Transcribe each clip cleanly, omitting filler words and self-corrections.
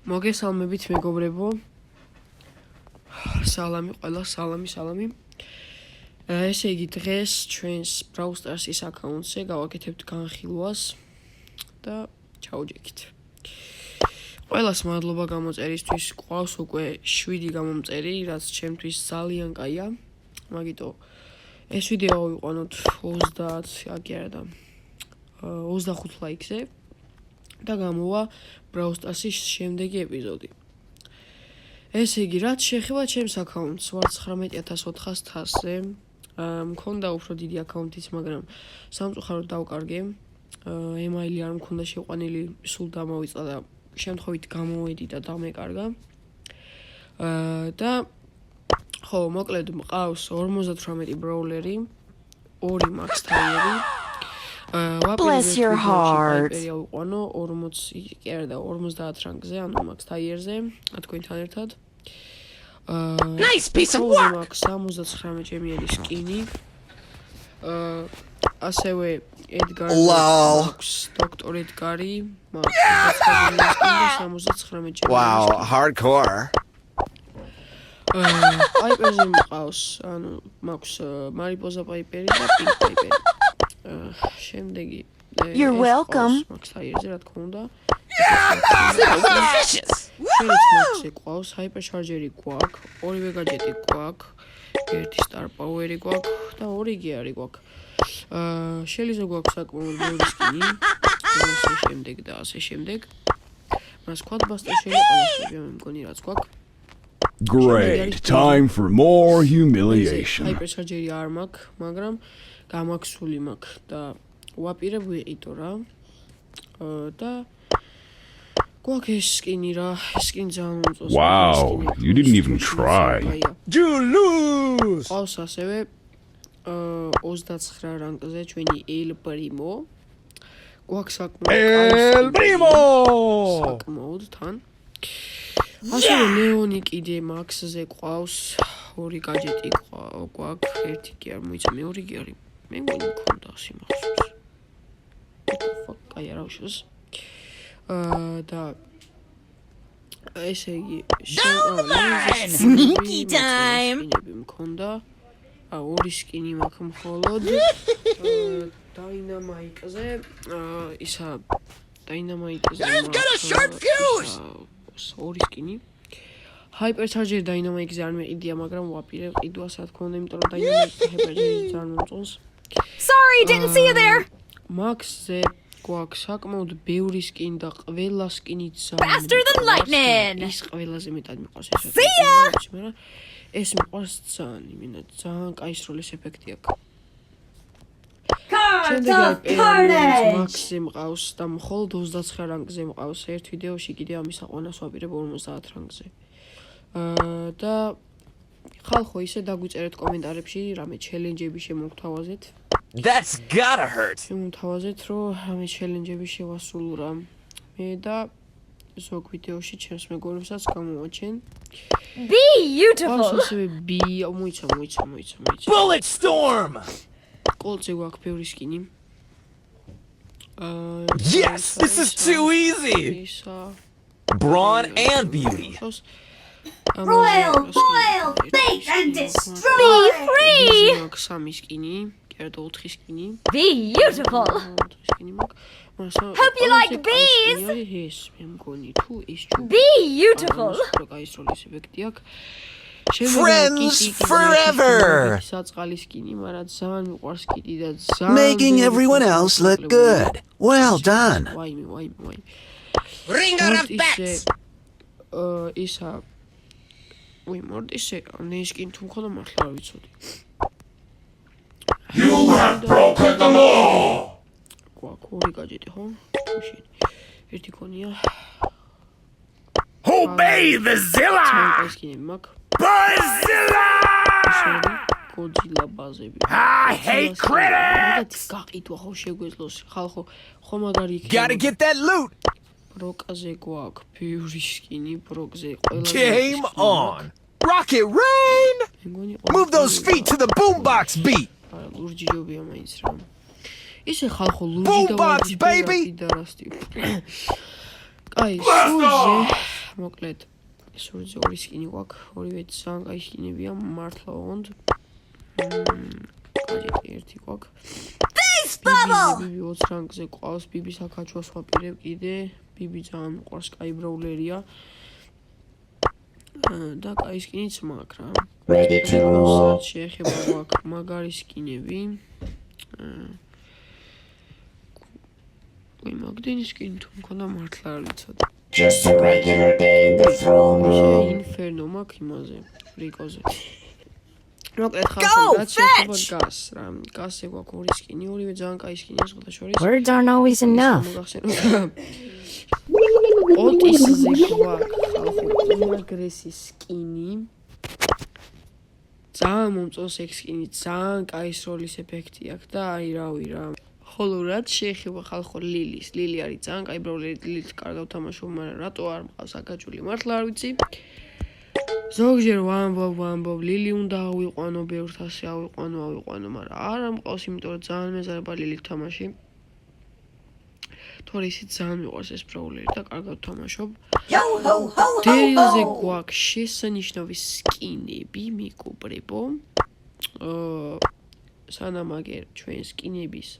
მოგესალმებით მეგობრებო. სალამი ყველა, სალამი. ესე იგი დღეს ჩვენს Brawl Stars-ის აკაუნტზე გავაკეთებთ განხილვას და ჩაუჯექით. ყველას მადლობა გამოწერისთვის. ყავს უკვე 7 გამომწერი, რაც ჩემთვის ძალიან კაია. მაგიტო ეს ვიდეო ვიყვანოთ 25 ლაიქზე და გამოვა Brawl Stars-ის შემდეგი ეპიზოდი. ესე იგი, რაც შეეხება ჩემს აკაუნტს, ვარ 19400-ზე. მქონდა უფრო დიდი აკაუნტიც, მაგრამ სამწუხაროდ დავკარგე. ემაილი არ მქონდა შეყვანილი, სულ დამოვიწყდა და შემთხვევით გამოვედი და დამეკარგა. და ხო, მოკლედ მყავს 58 ბროულერი, 2 Max Tier-ი. Bless your heart. ვიყვანო 50 რანგზე, ანუ Max Tier-ზე, თქვენთან ერთად. Nice piece of work. 79 ჯემიანი სკინი. ასევე Edgar Max, Dr. Edgar-ი, Max 79 ჯემიანი. Wow, hardcore. Piper-ზე მყავს, ანუ Max Mariposa Piper-ი და Pink Piper-ი. შემდეგი You're welcome. Max Tier-ზე რა თქმა უნდა. Delicious. Max-ი ყავს, Hyper Charger-ი გვაქვს, 2 gadget-ი გვაქვს, 1 Star Power-ი გვაქვს და 2 Gear-ი გვაქვს. შეიძლება გვაქვს საკმაოდ ბევრი სკინი, ასე შემდეგ და ასე შემდეგ. მას Quadbuster შეიძლება მე მგონი რაც გვაქვს. Great. Time for more humiliation. Hyper Charger-ი არ მაქვს, მაგრამ გამაქსული მაქვს და ვაპირებ ვიყიდო რა. და გვაქვს ეს სკინი რა, სკინი ძალიან უწევს. Wow, you didn't even try. You lose. ყავს ასევე 29 რანგზე ჩვენი El Primo. გვაქვს El Primo. საკმაოდ თან. ასევე Leon-ი კიდე Max-ზე ყავს, 2 gadget-ი გვაქვს, 1 კი არ მოიცა, 2 კი არის. მე მგონი მქონდა სიმახსოვს. აი არა უშოს. და ესე იგი Sneaky time. მქონდა 2 სკინი მაქვს მხოლოდ Dynamite-ზე ისა Dynamite-ზე Let's get a sharp fuse. 2 სკინი Hyper Charger Dynamite-ზე არ მეყიდია, მაგრამ ვაპირებ ყიდვას რა თქმა უნდა, იმიტომ რომ Dynamite Hyper Charger-ი ძალიან მომწონს. Sorry, didn't see you there. Max-ზე გვაქვს საკმაოდ ბევრი სკინი და ყველა სკინი ძალიან Faster than lightning. ის ყველაზე მეტად მიყვარს ეს. მაგრამ ეს მიყვარს ძალიან, იმენა ძალიან კაი სროლის ეფექტი აქვს. Max-ზე მყავს და მხოლოდ 29 რანგზე მყავს. ერთ ვიდეოში კიდე ამის აყვანას ვაპირებ 50 რანგზე. და ხალხო ისე დაგვიწერეთ კომენტარებში, რამე ჩელენჯები შემოგთავაზეთ. That's gotta hurt. შემოგთავაზეთ, რომ რამე ჩელენჯები შევასრულო რა. მე და ზოგ ვიდეოში ჩემს მეგობრებსაც გამოვაჩენ. Beautiful. ასევე მოიცა. Bullet storm. კოლტზე გვაქვს ბევრი სკინი. Yes, this is too easy. Brawn and beauty. Royal, fake and destroy. Be free. სამი სკინი, კერძო 4 სკინი. Beautiful. Hope you like bees. ეს მე მგონი თუ ის ჯუბი. Beautiful. კაისროლის ეფექტი აქვს. Friends forever. საწყალი სკინი, მაგრამ ძალიან მიყვარს კიდე და ძალიან Making everyone else look good. Well done. ვაიმე. Ringer of bats. ისა მორტისე ნეშკინ თუ მხოლოდ მართლა არ ვიცოდი. You have broken the law. ორი გაჯეტი ხო? შენ. ერთი ქონია. Obey the Zilla. სკინი მაქვს. Bazilla. Godzilla ბაზები. I hate critics. გაყიდვა ხო შეგვეძლოს ხალხო. ხო მაგარი იქნება. Gotta get that loot. ბროკაზე გვაქვს ბევრი სკინი, ბროკზე ყველა. Game on. Rocket rain. Move those feet to the boombox beat. ლურჯი ჯობია მაინც რა. ისე ხალხო ლურჯი Boombox baby. და რასტი. აი, სულზე მოკლედ სურზე ორი სკინი გვაქვს, ორივე ძალიან კაი სკინებია, მართლა ოღონდ. გაჭირ ერთი გვაქვს. ბიბი 20 რანგზე ყავს, ბიბის აკაჩვას ვაპირებ კიდე. ბიბი ძალიან მიყვარს, კაი ბროულერია. და კაი სკინიც მაქვს რა. Ready to roll. შეეხება გვაქვს მაგარი სკინები. მაგდენი სკინი თუ მქონდა მართლა არ ვიცოდი. Just a regular day in the throne room. ინფერნო მაქვს იმაზე, რიკოზე. მოკლედ ხალხო, რაც შეეხება გას რა. გასზე გვაქვს ორი სკინი, ორივე ძალიან კაი სკინია სხვათა შორის. Words aren't always enough. ოტისზე გვაქვს ხალხო, უმაგრესი სკინი. ძალიან მომწონს ეგ სკინი, ძალიან კაი სროლის ეფექტი აქვს და აი რავი რა. ხოლო რაც შეეხება ხალხო ლილის, ლილი არის ძალიან კაი ბროულერი, ლილით კარგად ვთამაშობ, მაგრამ რატო არ მყავს აკაჭული, მართლა არ ვიცი. ზოგჯერ ვამბობ, ლილი უნდა ავიყვანო, ბევრთ ასე ავიყვანო, მაგრამ არ მყავს, იმიტომ რომ ძალიან მეზარება ლილით თამაში. თორე ისიც ძალიან მიყვარს ეს ბროულერი და კარგად ვთამაშობ. დეილზე გვაქვს შესანიშნავი სკინები, მეგობრებო. სანამ აგერ ჩვენ სკინების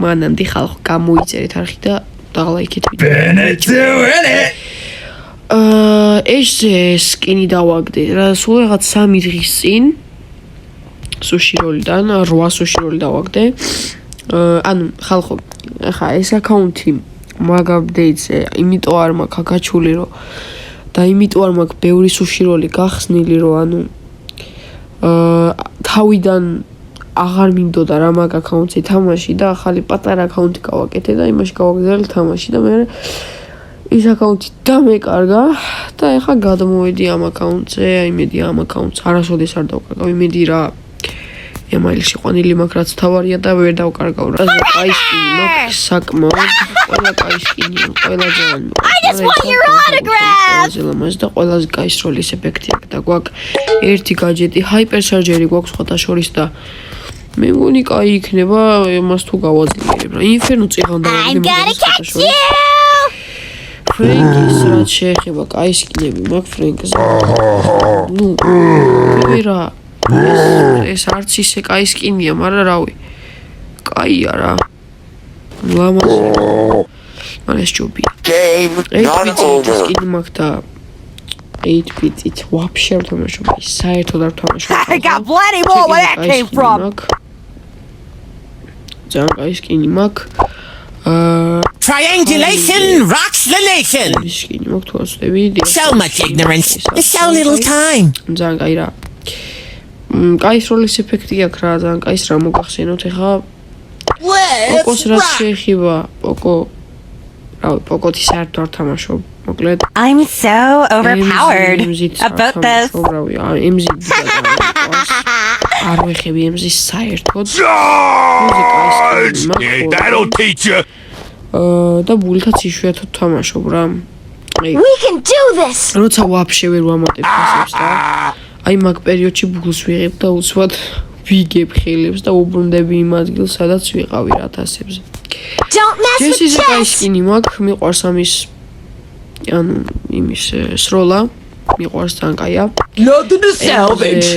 მანამდე ხალხო გამოიწერეთ არხი და დაღლაიქეთ Venezuela! ესე სკინი დავაგდეთ რა სულ რაღაც 3 დღის წინ სუშიროლიდან 8 სუშიროლი დავაგდე ანუ ხალხო ხა ეს აკაუნთი მაგ აპდეიტზე იმიტომ არ მაქვს აკაჩული რომ და იმიტომ არ მაქვს ბევრი სუშიროლი გახსნილი რომ ანუ თავიდან აღარ მინდოდა რა მაგ აკაუნტზე თამაში და ახალი პატარა აკაუნტი გავაკეთე და იმაში გავაგზავნე თამაში და მე ის აკაუნტი დამეკარგა და ეხლა გადმოვედი ამ აკაუნტზე, იმედი ამ აკაუნტს არასოდეს არ დავკარგავ, იმედი რა ემაილში ყვანილი მაქვს რაც თავარია და ვერ დავკარგავ რა. კაი სკინი მაქვს საკმაოდ, ყველა კაი სკინია, ყველა ძალიან I just want your autograph. ზელამაზ და ყველაზე კაი სროლის ეფექტი აქვს და გვაქვს ერთი გაჯეტი, ჰაიპერსარჯერი გვაქვს სხვათა შორის და მე მგონი კაი იქნება იმას თუ გავაძლიერებ რა. ინფერნო წიღან I'm gonna catch you. ფრენკის რაც შეეხება კაი სკინები მაქვს ფრენკზე. ნუ ვერა ეს არც ისე კაი სკინია, მაგრამ რავი. კაია რა. ლამაზი. მაგრამ ეს ჯობია. Game not over. სკინი მაქვს და 8 bit-ით ვაფშე არ თამაშობ. საერთოდ არ თამაშობ. I got plenty more where that came from. ძალიან კაი სკინი მაქვს. Triangulation rocks the nation! სკინი მაქვს თუ ასწევი. So much ignorance, so little time. ძალიან კაი რა. კაი სროლის ეფექტი აქვს რა, ძალიან კაის რა მოგახსენოთ ეხლა. პოკოს რაც შეეხება, პოკოთი საერთოდ არ თამაშობ, მოკლედ. I'm so overpowered about this. არ ვეხები ემზის საერთოდ. Charge! Yeah, that'll teach you! და ბულითაც იშვიათად თამაშობ რა. We can do this. როცა ვაფშე ვერ ვამატებ ხასებს და აი მაგ პერიოდში ბულს ვიღებ და უცბად ვიგებ ხელებს და უბრუნდები იმ ადგილს სადაც ვიყავი რა თასებზე. Don't mess with ჯესის კაი chess. სკინი მაქვს, მიყვარს ამის ანუ იმის სროლა, მიყვარს ძალიან კაია. Nothing to salvage!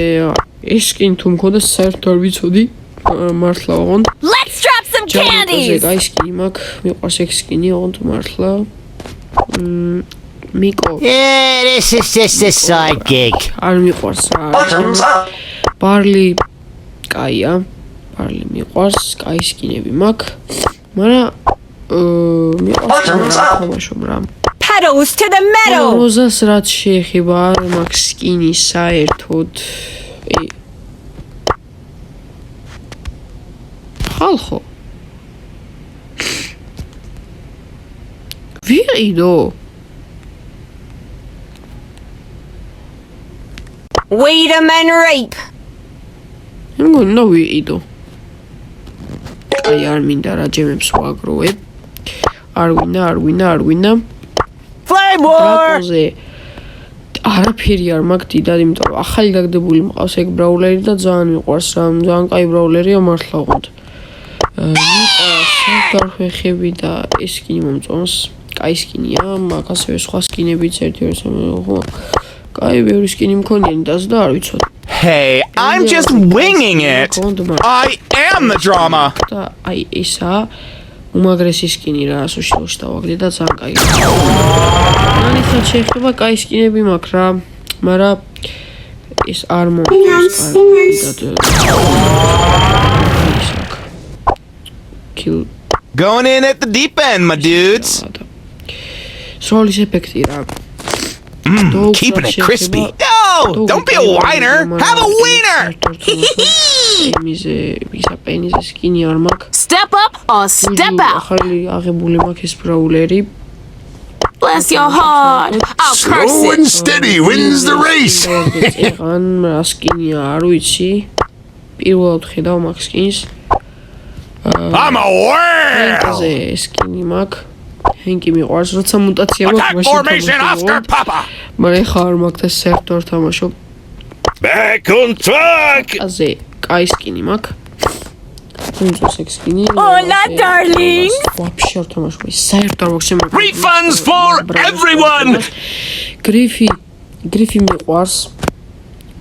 ეს სკინი თუ მქონდა საერთოდ არ ვიცოდი, მართლა ოღონდ. Let's drop some candies. კაი სკინი მაქვს, მიყვარს ეგ სკინი ოღონდ მართლა. მიკო Yeah, this is just a side gig. არ მიყვარს რა. ბარლი კაია. ბარლი მიყვარს, კაი სკინები მაქვს. მაგრამ მიყვარს თამაშობ რა. Pedals to the metal. როზას რაც შეეხება არ მაქვს სკინი საერთოდ. ხალხო. ვიყიდო. Wait a man rape. მგონი ვიყიდო. აი არ მინდა რა ჯემებს ვაგროვებ. არ ვინა. Flame war! ტრაკოზე არაფერი არ მაქვს დიდად, იმიტომ რომ ახალი გაგდებული მყავს ეგ ბრაულერი და ძალიან მიყვარს რა, ძალიან კაი ბრაულერია მართლა ოღონდ. მიყვარს გარფეხები და ეს სკინი მომწონს. კაი სკინია, მაგ ასევე სხვა სკინებიც 1-2-3 ხო. კაი ბევრი სკინი მქონია ნიტაზე და არ ვიცოდი. Hey, I'm just winging it. I am the drama. და აი ესა უმაგრესი სკინი რა სოციალში დავაგდე და ძალიან კაი. ანიცად შეიძლება კაი სკინები მაქვს რა, მაგრამ ეს არ მომწონს kill Going in at the deep end, my dudes. სროლის ეფექტი რა. Keeping it crispy. No, don't be a whiner. Have a wiener. იმიზე ისა პენიზე სკინი არ მაქვს. Step up or step out. ახალი აღებული მაქვს ეს ბრაულერი. Bless your heart. I'll curse Slow it. and steady wins the race. ეგან რა სკინია არ ვიცი. პირველად ხედავ მაგ სკინს. I'm a whale. ჰენკზე სკინი მაქვს. ჰენკი მიყვარს, როცა მუტაცია მაქვს, Attack formation after Papa. მაგრამ ხა არ მაქვს და სერტორ თამაშობ. Back on track. აზე კაი სკინი მაქვს. უმწოს ეგ სკინი. Hola, darling. ვაფშე არ თამაშობ. საერთოდ არ მაქვს შემოგვიდგა. Refunds for everyone. გრიფი მიყვარს.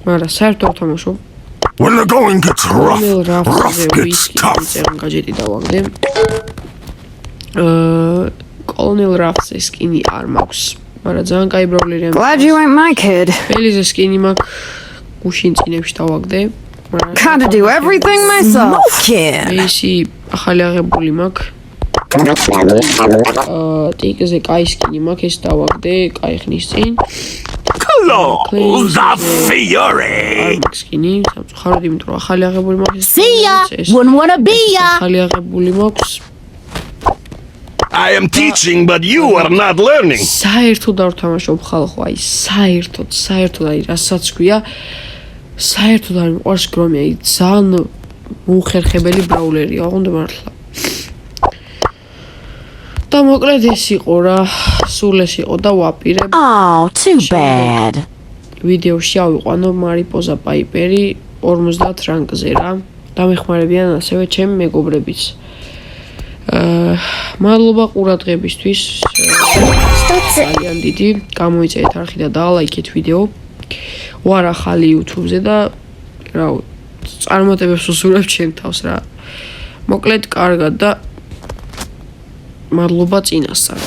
მაგრამ საერთოდ არ თამაშობ. When the going gets rough, rough gets tough. წერან გაჯეტი დავაგდე. კოლონელ რაფზე სკინი არ მაქვს, მაგრამ ძალიან კაი ბრაულერია. Glad you ain't my kid. ბელიზე სკინი მაქვს, გუშინ წინებში დავაგდე. Gotta do everything myself. მეისი ახალი აღებული მაქვს. ტიკზე კაი სკინი მაქვს, ეს დავაგდე, კაი ხნის წინ. Close the fury. სკინი, სამწუხაროდ, იმიტომ რომ ახალი აღებული მაქვს. See ya. Wouldn't wanna be ya. ახალი აღებული მაქვს. I am teaching, but you are not learning. საერთოდ არ ვთამაშობ ხალხო, აი საერთოდ აი რასაც ქვია, საერთოდ არ მიყვარს გრომი, აი ძალიან უხერხებელი ბრაულერია, ოღონდ მართლა. და მოკლედ ეს იყო რა, სულ ეს იყო და ვაპირებ. Oh, too bad. ვიდეოში ავიყვანო მარიპოზა პაიპერი 50 რანგზე რა. დამეხმარებიან ასევე ჩემი მეგობრებიც. მადლობა ყურადღებისთვის. ძალიან დიდი. გამოიწერეთ არხი და დაალაიქეთ ვიდეო. ვარ ახალი YouTube-ზე და რა წარმატებებს ვუსურვებ ჩემ თავს რა. მოკლედ კარგად და მადლობა წინასწარ.